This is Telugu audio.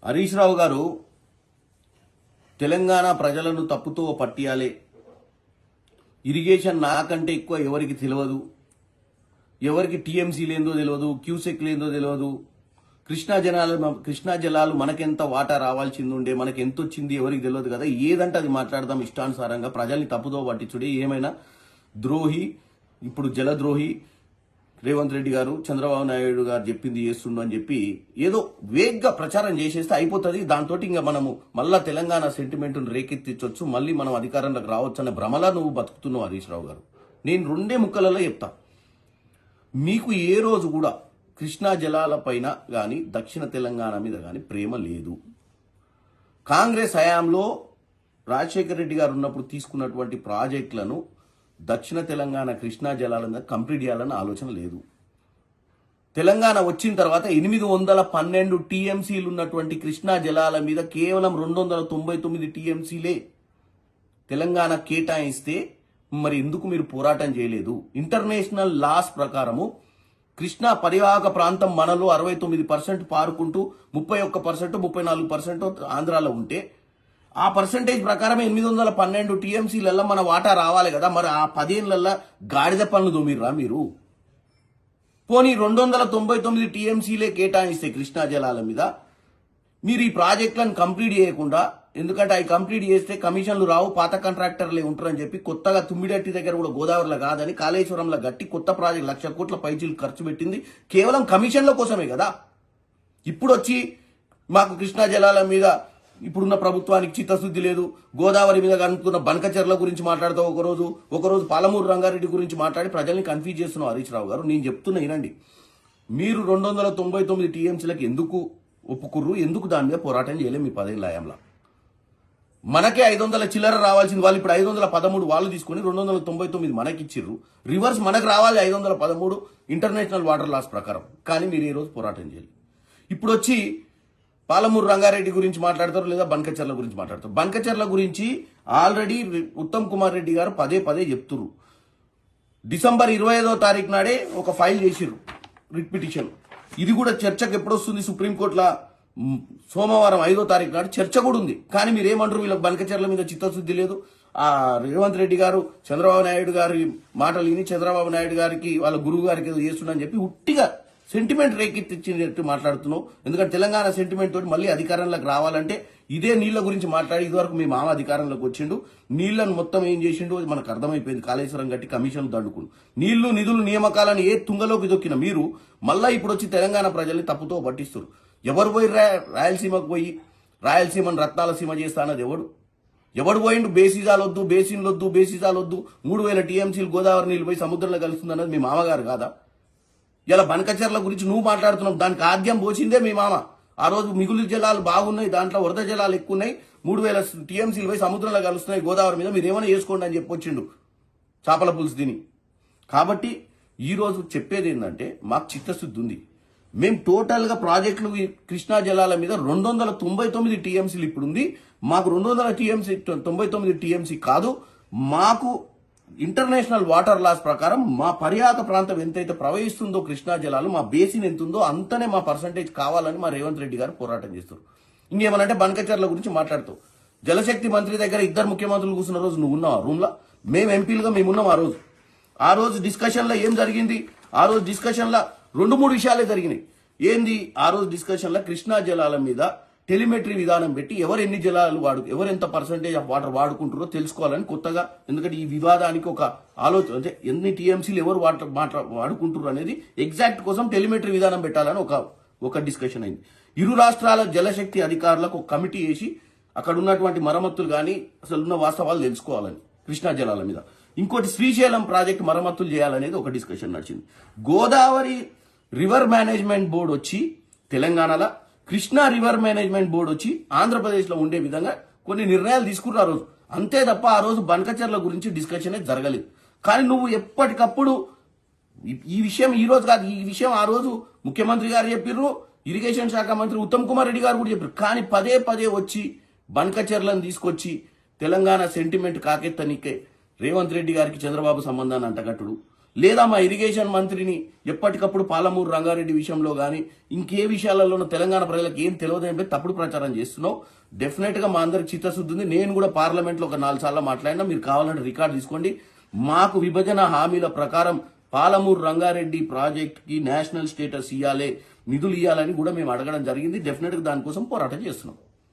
హరీష్ రావు గారు తెలంగాణ ప్రజలను తప్పుతో పట్టియాలే, ఇరిగేషన్ నాకంటే ఎక్కువ ఎవరికి తెలియదు, ఎవరికి టీఎంసీ లేదో తెలియదు, క్యూసెక్ లేదో తెలియదు, కృష్ణా జలాలు మనకెంత వాటా రావాల్సింది ఉండే, మనకి ఎంత వచ్చింది ఎవరికి తెలియదు కదా, ఏదంటే అది మాట్లాడదాం ఇష్టానుసారంగా, ప్రజల్ని తప్పుతో పట్టించుడే, ఏమైనా ద్రోహి, ఇప్పుడు జలద్రోహి రేవంత్ రెడ్డి గారు చంద్రబాబు నాయుడు గారు చెప్పింది చేస్తుండు అని చెప్పి ఏదో వేగ్గా ప్రచారం చేసేస్తే అయిపోతుంది. దాంతో ఇంకా మనము మళ్ళా తెలంగాణ సెంటిమెంట్ను రేకెత్తించవచ్చు, మళ్ళీ మనం అధికారంలోకి రావచ్చు అనే భ్రమలా నువ్వు బతుకుతున్నావు హరీష్ రావు గారు. నేను రెండే ముక్కలలో చెప్తా, మీకు ఏ రోజు కూడా కృష్ణా జలాల పైన కానీ దక్షిణ తెలంగాణ మీద కానీ ప్రేమ లేదు. కాంగ్రెస్ హయాంలో రాజశేఖర రెడ్డి గారు ఉన్నప్పుడు తీసుకున్నటువంటి ప్రాజెక్టులను దక్షిణ తెలంగాణ కృష్ణా జలాల మీద కంప్లీట్ చేయాలన్న ఆలోచన లేదు. తెలంగాణ వచ్చిన తర్వాత 812 టీఎంసీలు ఉన్నటువంటి కృష్ణా జలాల మీద కేవలం 299 టీఎంసీలే తెలంగాణ కేటాయిస్తే మరి ఎందుకు మీరు పోరాటం చేయలేదు? ఇంటర్నేషనల్ లాస్ ప్రకారము కృష్ణా పరివాహక ప్రాంతం మనలో 69% పారుకుంటూ 31%, 34% ఆంధ్రాలో ఉంటే ఆ పర్సంటేజ్ ప్రకారం 812 టీఎంసీలలో మన వాటా రావాలి కదా. మరి ఆ 10 ఏళ్లలో గాడిద పనులు దొమిర్రా మీరు? పోనీ 299 టీఎంసీలే కేటాయిస్తే కృష్ణా జలాల మీద మీరు ఈ ప్రాజెక్టులను కంప్లీట్ చేయకుండా, ఎందుకంటే అవి కంప్లీట్ చేస్తే కమిషన్లు రావు, పాత కాంట్రాక్టర్లే ఉంటారని చెప్పి కొత్తగా తుమ్మిడట్టి దగ్గర కూడా గోదావరిలో కాదని కాళేశ్వరంలో గట్టి కొత్త ప్రాజెక్ట్ 1,00,000 కోట్ల పైచీలు ఖర్చు పెట్టింది కేవలం కమిషన్ల కోసమే కదా. ఇప్పుడు వచ్చి మాకు కృష్ణా జలాల మీద ఇప్పుడున్న ప్రభుత్వానికి చిత్తశుద్ధి లేదు, గోదావరి మీద కనుక్కున్న బనకచెర్ల గురించి మాట్లాడుతావు, ఒకరోజు పాలమూరు రంగారెడ్డి గురించి మాట్లాడి ప్రజల్ని కన్ఫ్యూజ్ చేస్తున్నావు హరీష్ రావు గారు. నేను చెప్తున్నా వినండి, మీరు 299 టీఎంసీలకు ఎందుకు ఒప్పుకుర్రు, ఎందుకు దాని మీద పోరాటం చేయలేము? మీ 10 ఏళ్ల హయాంలో మనకే 500 చిల్లర రావాల్సింది, వాళ్ళు ఇప్పుడు 513 వాళ్ళు తీసుకొని 299 మనకి ఇచ్చిర్రు. రివర్స్ మనకు రావాలి 513 ఇంటర్నేషనల్ వాటర్ లాస్ ప్రకారం. కానీ మీరు ఈ రోజు పోరాటం చేయాలి. ఇప్పుడు వచ్చి పాలమూరు రంగారెడ్డి గురించి మాట్లాడతారు, లేదా బనకచెర్ల గురించి మాట్లాడతారు. బనకచెర్ల గురించి ఆల్రెడీ ఉత్తమ్ కుమార్ రెడ్డి గారు పదే చెప్తున్నారు. డిసెంబర్ 25వ తారీఖు నాడే ఒక ఫైల్ చేసిర్రు, రిట్ పిటిషన్. ఇది కూడా చర్చకు ఎప్పుడు వస్తుంది? సుప్రీంకోర్టులో సోమవారం 5వ తారీఖు నాడు చర్చ కూడా ఉంది. కానీ మీరు ఏమంటారు? వీళ్ళకి బనకచెర్ల మీద చిత్తశుద్ధి లేదు. ఆ రేవంత్ రెడ్డి గారు చంద్రబాబు నాయుడు గారి మాటలు విని చంద్రబాబు నాయుడు గారికి వాళ్ళ గురువు గారికి ఏదో చేస్తుండని చెప్పి ఉట్టిగా సెంటిమెంట్ రేకెత్తిచ్చినట్టు మాట్లాడుతున్నావు. ఎందుకంటే తెలంగాణ సెంటిమెంట్ తోటి మళ్ళీ అధికారంలోకి రావాలంటే ఇదే నీళ్ల గురించి మాట్లాడి, ఇదివరకు మీ మామ అధికారంలోకి వచ్చిండు, నీళ్లను మొత్తం ఏం చేసిండు మనకు అర్థమైపోయింది. కాళేశ్వరం గట్టి కమిషన్లు దండుకుండు, నీళ్లు నిధులు నియామకాలను ఏ తుంగలోకి దొక్కిన మీరు మళ్ళా ఇప్పుడు వచ్చి తెలంగాణ ప్రజల్ని తప్పుతో పట్టిస్తారు. ఎవరు పోయి రాయలసీమకు పోయి రాయలసీమను రత్నాల సీమ చేస్తా అన్నది ఎవడు పోయిండు? బేసిజాలొద్దు, బేసిజాలొద్దు, 3000 టీఎంసీలు గోదావరి నీళ్ళు పోయి సముద్రంలో కలుస్తుంది అన్నది మీ మామగారు కాదా? ఇలా బనకచెర్ల గురించి నువ్వు మాట్లాడుతున్నావు, దానికి ఆద్యం పోసిందే మీ మామ. ఆ రోజు మిగులు జలాలు బాగున్నాయి, దాంట్లో వరద జలాలు ఎక్కువ ఉన్నాయి, 3000 టీఎంసీలు పోయి సముద్రంలో కలుస్తున్నాయి గోదావరి మీద, మీరు ఏమైనా చేసుకోండి అని చెప్పొచ్చిండు చేపల పులుసు తిని. కాబట్టి ఈ రోజు చెప్పేది ఏంటంటే మాకు చిత్తశుద్ధి ఉంది. మేము టోటల్గా ప్రాజెక్టులు కృష్ణా జలాల మీద 299 టీఎంసీలు ఇప్పుడు ఉంది. మాకు 299 టీఎంసీ కాదు, మాకు ఇంటర్నేషనల్ వాటర్ లాస్ ప్రకారం మా పర్యాటక ప్రాంతం ఎంతైతే ప్రవహిస్తుందో కృష్ణా జలాలు, మా బేసిన్ ఎంత ఉందో అంతనే మా పర్సంటేజ్ కావాలని మా రేవంత్ రెడ్డి గారు పోరాటం చేస్తారు. ఇంకేమనంటే బనకచెర్ల గురించి మాట్లాడుతావు. జలశక్తి మంత్రి దగ్గర 2 ముఖ్యమంత్రులు కూర్చున్న రోజు నువ్వు ఉన్నావు ఆ రూమ్లో, మేము ఎంపీలుగా మేమున్నాం. ఆ రోజు డిస్కషన్లో ఏం జరిగింది? ఆ రోజు డిస్కషన్లో 2-3 విషయాలే జరిగినాయి. ఏంది? ఆ రోజు డిస్కషన్లో కృష్ణా జలాల మీద టెలిమెట్రీ విధానం పెట్టి ఎవరు ఎన్ని జలాలు ఎవరు ఎంత పర్సంటేజ్ ఆఫ్ వాటర్ వాడుకుంటారో తెలుసుకోవాలని కొత్తగా, ఎందుకంటే ఈ వివాదానికి ఒక ఆలోచన, అంటే ఎన్ని టీఎంసీలు ఎవరు వాడుకుంటారు అనేది ఎగ్జాక్ట్ కోసం టెలిమెట్రీ విధానం పెట్టాలని ఒక డిస్కషన్ అయింది. ఇరు రాష్ట్రాల జలశక్తి అధికారులకు ఒక కమిటీ వేసి అక్కడ ఉన్నటువంటి మరమ్మతులు కానీ అసలు ఉన్న వాస్తవాలు తెలుసుకోవాలని కృష్ణా జలాల మీద. ఇంకోటి శ్రీశైలం ప్రాజెక్టు మరమ్మతులు చేయాలనేది ఒక డిస్కషన్ నడిచింది. గోదావరి రివర్ మేనేజ్మెంట్ బోర్డు వచ్చి తెలంగాణలో, కృష్ణా రివర్ మేనేజ్మెంట్ బోర్డు వచ్చి ఆంధ్రప్రదేశ్లో ఉండే విధంగా కొన్ని నిర్ణయాలు తీసుకున్నారు ఆ రోజు. అంతే తప్ప ఆ రోజు బనకచెర్ల గురించి డిస్కషన్ జరగలేదు. కానీ నువ్వు ఎప్పటికప్పుడు ఈ విషయం ఈ రోజు కాదు, ఈ విషయం ఆ రోజు ముఖ్యమంత్రి గారు చెప్పిర్రు, ఇరిగేషన్ శాఖ మంత్రి ఉత్తమ్ కుమార్ రెడ్డి గారు కూడా చెప్పారు. కానీ పదే వచ్చి బనకచెర్లను తీసుకొచ్చి తెలంగాణ సెంటిమెంట్ కాకెత్తనికే రేవంత్ రెడ్డి గారికి చంద్రబాబు సంబంధాన్ని అంటగట్టుడు, లేదా మా ఇరిగేషన్ మంత్రిని ఎప్పటికప్పుడు పాలమూరు రంగారెడ్డి విషయంలో కానీ ఇంకే విషయాలలోనూ తెలంగాణ ప్రజలకు ఏం తెలియదు అని తప్పుడు ప్రచారం చేస్తున్నావు. డెఫినెట్ గా మా అందరికి చిత్తశుద్ధి ఉంది. నేను కూడా పార్లమెంట్ లో ఒక 4 సార్లు మాట్లాడినా, మీరు కావాలంటే రికార్డు తీసుకోండి. మాకు విభజన హామీల ప్రకారం పాలమూరు రంగారెడ్డి ప్రాజెక్ట్ కి నేషనల్ స్టేటస్ ఇవ్వాలి, నిధులు ఇవ్వాలని కూడా మేము అడగడం జరిగింది. డెఫినెట్ గా దానికోసం పోరాటం చేస్తున్నాం.